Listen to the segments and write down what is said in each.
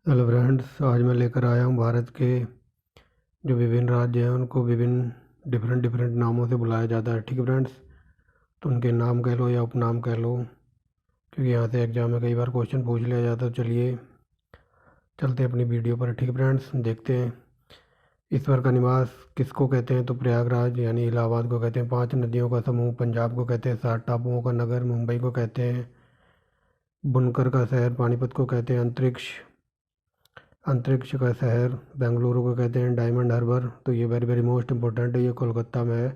Hello friends, आज मैं लेकर आया हूँ भारत के जो विभिन्न राज्य हैं उनको विभिन्न डिफरेंट डिफरेंट नामों से बुलाया जाता है। ठीक है फ्रेंड्स, तो उनके नाम कह लो या उपनाम कह लो, क्योंकि यहाँ से एग्जाम में कई बार क्वेश्चन पूछ लिया जाता है। तो चलिए चलते हैं अपनी वीडियो पर। ठीक है फ्रेंड्स, देखते हैं ईश्वर का निवास किसको कहते हैं। तो प्रयागराज यानी इलाहाबाद को कहते हैं। 5 नदियों का समूह पंजाब को कहते हैं। 7 टापुओं का नगर मुंबई को कहते हैं। बुनकर का शहर पानीपत को कहते हैं। अंतरिक्ष अंतरिक्ष का शहर बेंगलुरु को कहते हैं। डायमंड हार्बर, तो ये वेरी वेरी मोस्ट इंपॉर्टेंट है, ये कोलकाता में है।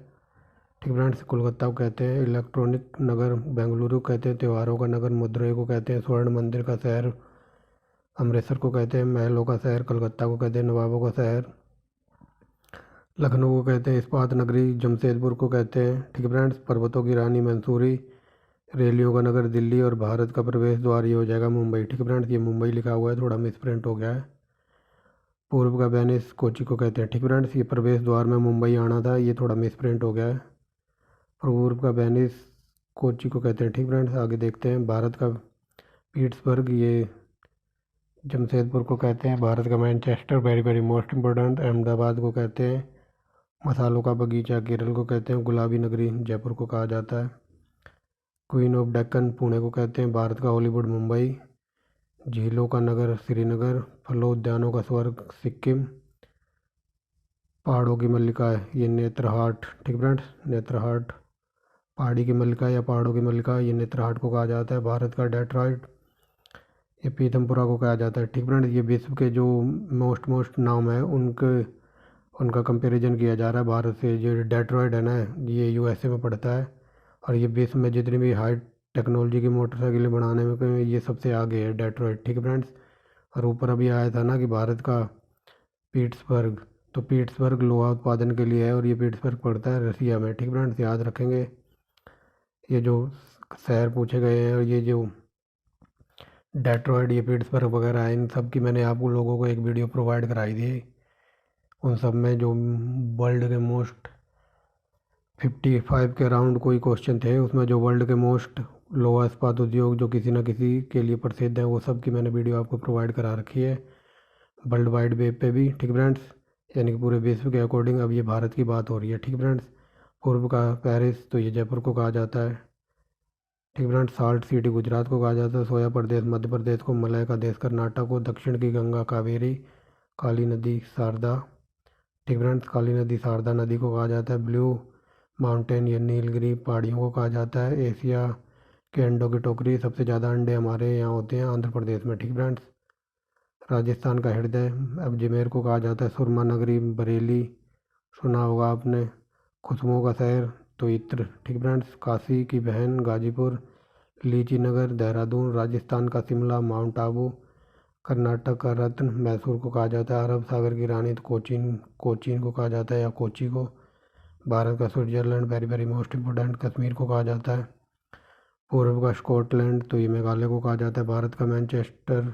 ठीक फ्रेंड्स, कोलकाता को कहते हैं। इलेक्ट्रॉनिक नगर बेंगलुरु को कहते हैं। त्योहारों का नगर मदुरई को कहते हैं। स्वर्ण मंदिर का शहर अमृतसर को कहते हैं। महलों का शहर कलकत्ता को कहते हैं। नवाबों का शहर लखनऊ को कहते हैं। इस्पात नगरी जमशेदपुर को कहते हैं। ठीक है फ्रेंड्स, पर्वतों की रानी मंसूरी, रेलियों का नगर दिल्ली, और भारत का प्रवेश द्वार ये हो जाएगा मुंबई। ठीक है फ्रेंड्स, ये मुंबई लिखा हुआ है, थोड़ा मिसप्रिंट हो गया है। पूर्व का वेनिस कोची को कहते हैं। ठीक फ्रेंड्स, ये प्रवेश द्वार में मुंबई आना था, ये थोड़ा मिसप्रिंट हो गया है। पूर्व का वेनिस कोची को कहते हैं। ठीक फ्रेंड्स, आगे देखते हैं। भारत का पीट्सबर्ग ये जमशेदपुर को कहते हैं। भारत का Manchester very very most important Ahmedabad को कहते हैं। मसालों का बगीचा केरल को कहते हैं। गुलाबी नगरी जयपुर को कहा जाता है। क्वीन ऑफ डेक्कन पुणे को कहते हैं। भारत का हॉलीवुड मुंबई। झीलों का नगर श्रीनगर। फलों उद्यानों का स्वर्ग सिक्किम। पहाड़ों की मल्लिका ये नेत्रहाट। ठीक फ्रेंड्स, नेत्रहाट पहाड़ी की मल्लिका या पहाड़ों की मल्लिका ये नेत्रहाट को कहा जाता है। भारत का डेट्रॉइट ये पीतमपुरा को कहा जाता है। ठीक फ्रेंड्स, ये विश्व के जो मोस्ट मोस्ट नाम है उनके उनका कंपैरिजन किया जा रहा है भारत से। जो डेट्रॉइट है ना, ये यूएसए में पड़ता है, और ये विश्व में जितनी भी हाई टेक्नोलॉजी की मोटरसाइकिलें बनाने में ये सबसे आगे है डेट्रॉइट। ठीक है फ्रेंड्स, और ऊपर अभी आया था ना कि भारत का पीट्सबर्ग, तो पीट्सबर्ग लोहा उत्पादन के लिए है, और ये पीट्सबर्ग पड़ता है रसिया में। ठीक फ्रेंड्स, याद रखेंगे ये जो शहर पूछे गए हैं, और ये जो डेट्रॉइट ये पीट्सबर्ग वगैरह है, इन सब की मैंने आप लोगों को एक वीडियो प्रोवाइड कराई थी। उन सब में जो वर्ल्ड के मोस्ट 55 के अराउंड कोई क्वेश्चन थे, उसमें जो वर्ल्ड के मोस्ट लोहा इस्पात उद्योग जो किसी न किसी के लिए प्रसिद्ध है, वो सब की मैंने वीडियो आपको प्रोवाइड करा रखी है वर्ल्ड वाइड वेब पे भी। ठीक फ्रेंड्स, यानी कि पूरे विश्व के अकॉर्डिंग अब ये भारत की बात हो रही है। ठीक फ्रेंड्स, पूर्व का पेरिस तो ये जयपुर को कहा जाता है। ठीक फ्रेंड्स, साल्ट सिटी गुजरात को कहा जाता है। सोया प्रदेश मध्य प्रदेश को। मलय का देश कर्नाटक को। दक्षिण की गंगा कावेरी। काली नदी शारदा। ठीक फ्रेंड्स, काली नदी शारदा नदी को कहा जाता है। ब्लू माउंटेन या नीलगिरी पहाड़ियों को कहा जाता है। एशिया के अंडों की टोकरी सबसे ज़्यादा अंडे हमारे यहाँ होते हैं आंध्र प्रदेश में। ठीक फ्रेंड्स, राजस्थान का हृदय अजमेर को कहा जाता है। सुरमा नगरी बरेली सुना होगा आपने। खुशबुओं का शहर तो इत्र। ठीक फ्रेंड्स, काशी की बहन गाजीपुर। लीची नगर देहरादून। राजस्थान का शिमला माउंट आबू। कर्नाटक का रत्न मैसूर को कहा जाता है। अरब सागर की रानी तो कोचीन कोचीन को कहा जाता है या कोची को। भारत का Switzerland very very most important Kashmir को कहा जाता है। पूर्व का स्कॉटलैंड तो ये मेघालय को कहा जाता है। भारत का मैनचेस्टर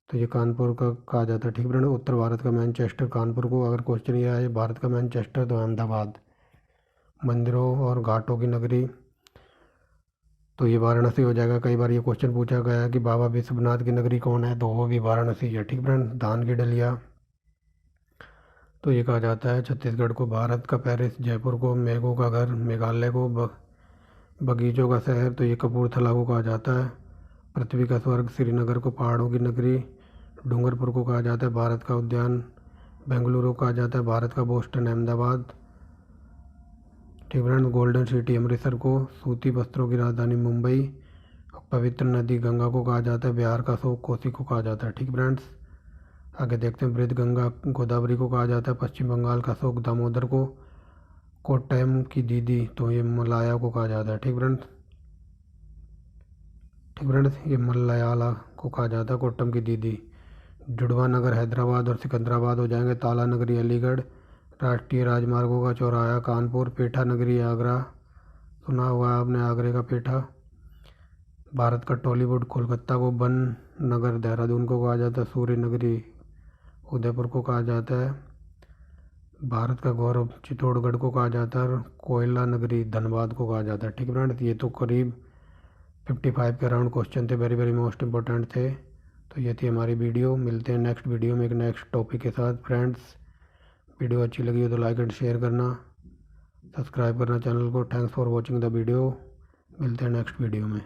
तो ये कानपुर का कहा जाता है। ठीक फ्रेंड, उत्तर भारत का मैनचेस्टर कानपुर को। अगर क्वेश्चन ये आए भारत का मैनचेस्टर तो अहमदाबाद। मंदिरों और घाटों की नगरी तो ये वाराणसी हो जाएगा। कई बार ये क्वेश्चन पूछा गया है कि बाबा विश्वनाथ की नगरी कौन है, तो वो भी वाराणसी है। ठीक फ्रेंड, धान की डलिया तो ये कहा जाता है छत्तीसगढ़ को। भारत का पेरिस जयपुर को। मेघों का घर मेघालय को। बगीचों का शहर तो ये कपूरथला को कहा जाता है। पृथ्वी का स्वर्ग श्रीनगर को। पहाड़ों की नगरी डूंगरपुर को कहा जाता है। भारत का उद्यान बेंगलुरु को कहा जाता है। भारत का बोस्टन अहमदाबाद। ठीक फ्रेंड्स, गोल्डन सिटी अमृतसर को। सूती वस्त्रों की राजधानी मुंबई। पवित्र नदी गंगा को कहा जाता है। बिहार का शोक कोसी को कहा जाता है। ठीक फ्रेंड्स, आगे देखते हैं। वृद्ध गंगा गोदावरी को कहा जाता है। पश्चिम बंगाल का शोक दामोदर को। कोट्टयम की दीदी तो ये मलाया को कहा जाता है। ठीक फ्रेंड्स, ये मलयाला को कहा जाता है कोट्टम की दीदी। जुड़वा नगर हैदराबाद और सिकंदराबाद हो जाएंगे। ताला नगरी अलीगढ़। राष्ट्रीय राजमार्गों का चौराहा कानपुर। पेठा नगरी आगरा सुना होगा आपने, आगरे का पेठा। भारत का टॉलीवुड कोलकाता को। वन नगर देहरादून को कहा जाता है। सूर्य नगरी उदयपुर को कहा जाता है। भारत का गौरव चित्तौड़गढ़ को कहा जाता है। और कोयला नगरी धनबाद को कहा जाता है। ठीक फ्रेंड्स, ये तो करीब 55 के अराउंड क्वेश्चन थे, वेरी वेरी मोस्ट इंपॉर्टेंट थे। तो ये थी हमारी वीडियो। मिलते हैं नेक्स्ट वीडियो में एक नेक्स्ट टॉपिक के साथ। फ्रेंड्स, वीडियो अच्छी लगी हो तो लाइक एंड शेयर करना, सब्सक्राइब करना चैनल को। Thanks for watching the video. मिलते हैं नेक्स्ट वीडियो में।